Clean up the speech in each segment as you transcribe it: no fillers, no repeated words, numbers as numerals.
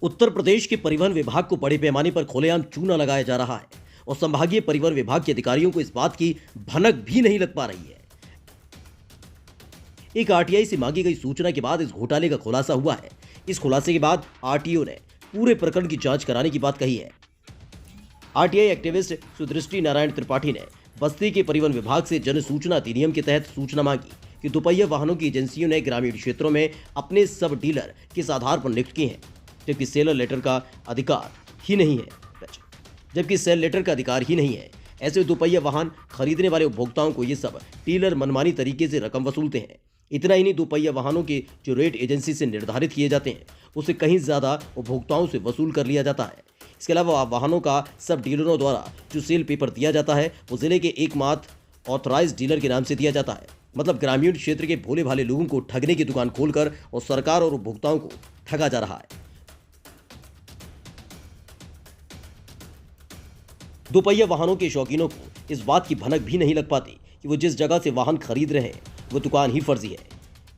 उत्तर प्रदेश के परिवहन विभाग को बड़े पैमाने पर खुलेआम चूना लगाया जा रहा है और संभागीय परिवहन विभाग के अधिकारियों को इस बात की भनक भी नहीं लग पा रही है। एक आरटीआई से मांगी गई सूचना के बाद इस घोटाले का खुलासा हुआ है। इस खुलासे के बाद आरटीओ ने पूरे प्रकरण की जांच कराने की बात कही है। आरटीआई एक्टिविस्ट सुदृष्टि नारायण त्रिपाठी ने बस्ती के परिवहन विभाग से जन सूचना अधिनियम के तहत सूचना मांगी कि दोपहिया वाहनों की एजेंसियों ने ग्रामीण क्षेत्रों में अपने सब डीलर किस आधार पर नियुक्त किए हैं, जबकि सेलर लेटर का अधिकार ही नहीं है। ऐसे दोपहिया वाहन खरीदने वाले उपभोक्ताओं को ये सब डीलर मनमानी तरीके से रकम वसूलते हैं। इतना ही नहीं, दोपहिया वाहनों के जो रेट एजेंसी से निर्धारित किए जाते हैं उससे कहीं ज़्यादा उपभोक्ताओं से वसूल कर लिया जाता है। इसके अलावा वाहनों का सब डीलरों द्वारा जो सेल पेपर दिया जाता है वो जिले के एकमात्र ऑथराइज्ड डीलर के नाम से दिया जाता है। मतलब ग्रामीण क्षेत्र के भोले भाले लोगों को ठगने की दुकान खोलकर और सरकार और उपभोक्ताओं को ठगा जा रहा है। दोपहिया वाहनों के शौकीनों को इस बात की भनक भी नहीं लग पाती कि वो जिस जगह से वाहन खरीद रहे हैं वो दुकान ही फर्जी है,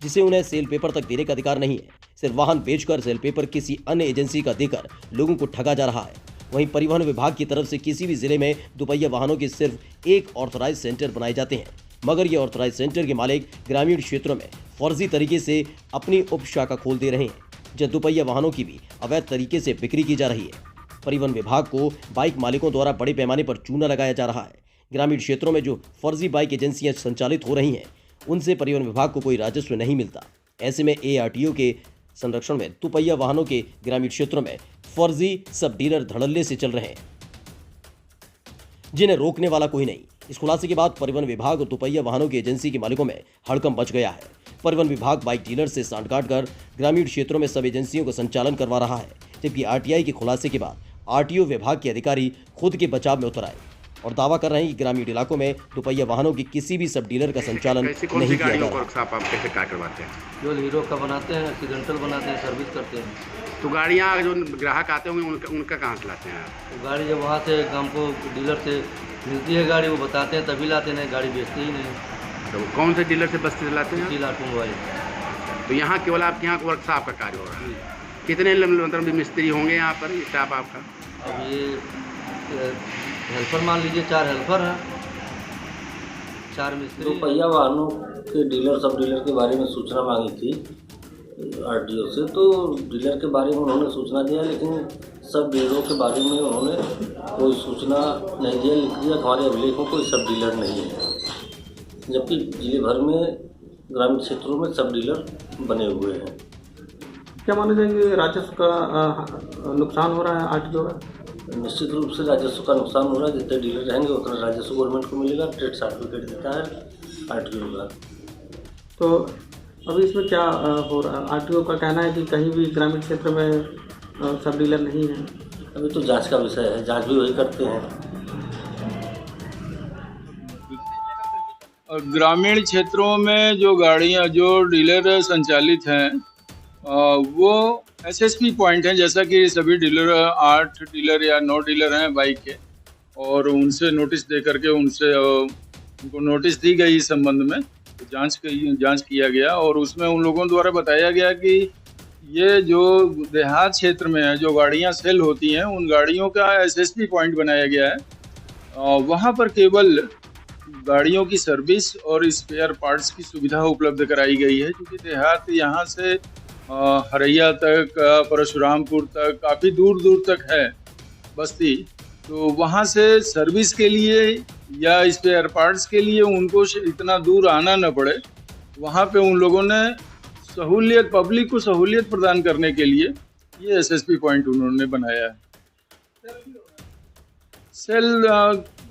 जिसे उन्हें सेल पेपर तक देने का अधिकार नहीं है। सिर्फ वाहन बेचकर सेल पेपर किसी अन्य एजेंसी का देकर लोगों को ठगा जा रहा है। वहीं परिवहन विभाग की तरफ से किसी भी जिले में दोपहिया वाहनों के सिर्फ एक ऑथराइज सेंटर बनाए जाते हैं, मगर ये ऑथराइज सेंटर के मालिक ग्रामीण क्षेत्रों में फर्जी तरीके से अपनी उप शाखा खोल दे रहे हैं, जहाँ दोपहिया वाहनों की भी अवैध तरीके से बिक्री की जा रही है। परिवहन विभाग को बाइक मालिकों द्वारा बड़े पैमाने पर चूना लगाया जा रहा है। ग्रामीण क्षेत्रों में जो फर्जी बाइक एजेंसियां संचालित हो रही हैं उनसे परिवहन विभाग को कोई राजस्व नहीं मिलता। ऐसे में एआरटीओ के संरक्षण में दोपहिया वाहनों के ग्रामीण क्षेत्रों में फर्जी सब डीलर धड़ल्ले से चल रहे हैं, जिन्हें रोकने वाला कोई नहीं। इस खुलासे के बाद परिवहन विभाग और दोपहिया वाहनों की एजेंसी के मालिकों में हड़कंप मच गया है। परिवहन विभाग बाइक डीलर से सांठगांठ कर ग्रामीण क्षेत्रों में सब एजेंसियों का संचालन करवा रहा है, जबकि आरटीआई के खुलासे के बाद आरटीओ विभाग के अधिकारी खुद के बचाव में उतर आए और दावा कर रहे हैं कि ग्रामीण इलाकों में दोपहिया वाहनों की किसी भी सब डीलर का संचालन नहीं किया जा रहा। आप कैसे क्या करवाते हैं? जो हीरो का बनाते हैं, एक्सीडेंटल बनाते हैं, सर्विस करते हैं। तो गाड़ियाँ जो ग्राहक आते होंगे उनका कहाँ से लाते हैं? तो गाड़ी जब वहाँ से हमको डीलर से मिलती है गाड़ी, वो बताते हैं तभी लाते हैं, गाड़ी बेचते ही नहीं। तो कौन से डीलर से बस्ती से लाते हैं? Dealer mobile. तो यहाँ केवल आपके यहाँ वर्कशॉप का कार्य हो रहा है। कितने मतलब मिस्त्री होंगे यहाँ पर स्टाफ आपका? अब ये हेल्पर मान लीजिए 4 हेल्पर हैं, 4 मिस्त्री। दोपहिया वाहनों के डीलर सब डीलर के बारे में सूचना मांगी थी आरटीओ से, तो डीलर के बारे में उन्होंने सूचना दिया, लेकिन सब डीलरों के बारे में उन्होंने कोई सूचना नहीं दिया। लिख दिया हमारे अभिलेखों को सब डीलर नहीं है, जबकि जिले भर में ग्रामीण क्षेत्रों में सब डीलर बने हुए हैं। क्या माने जाएंगे राजस्व का नुकसान हो रहा है आरटीओ का? निश्चित रूप से राजस्व का नुकसान हो रहा है। जितने डीलर रहेंगे उतना राजस्व गवर्नमेंट को मिलेगा। ट्रेड सर्टिफिकेट देता है आरटीओ का। तो अभी इसमें क्या हो रहा है? आरटीओ का कहना है कि कहीं भी ग्रामीण क्षेत्र में सब डीलर नहीं है। अभी तो जांच का विषय है, जांच भी वही करते हैं। ग्रामीण क्षेत्रों में जो गाड़ियां जो डीलर संचालित हैं वो एसएसपी पॉइंट हैं, जैसा कि सभी डीलर 8 डीलर या 9 डीलर हैं बाइक के, और उनसे नोटिस दे करके उनको नोटिस दी गई इस संबंध में। तो जांच किया गया और उसमें उन लोगों द्वारा बताया गया कि ये जो देहात क्षेत्र में है जो गाड़ियां सेल होती हैं उन गाड़ियों का एसएसपी पॉइंट बनाया गया है। वहाँ पर केवल गाड़ियों की सर्विस और स्पेयर पार्ट्स की सुविधा उपलब्ध कराई गई है, क्योंकि देहात यहाँ से हरैया तक, परशुरामपुर तक, काफ़ी दूर दूर तक है बस्ती। तो वहाँ से सर्विस के लिए या स्पेयर पार्ट्स के लिए उनको इतना दूर आना न पड़े, वहाँ पे उन लोगों ने सहूलियत, पब्लिक को सहूलियत प्रदान करने के लिए ये एसएसपी पॉइंट उन्होंने बनाया है। सेल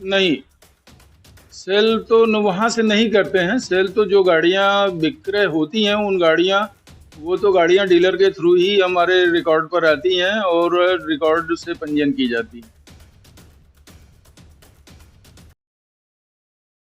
नहीं, सेल तो वहाँ से नहीं करते हैं। सेल तो जो गाड़ियाँ विक्रय होती हैं उन गाड़ियाँ, वो तो गाड़ियाँ डीलर के थ्रू ही हमारे रिकॉर्ड पर आती हैं और रिकॉर्ड से पंजीयन की जाती है।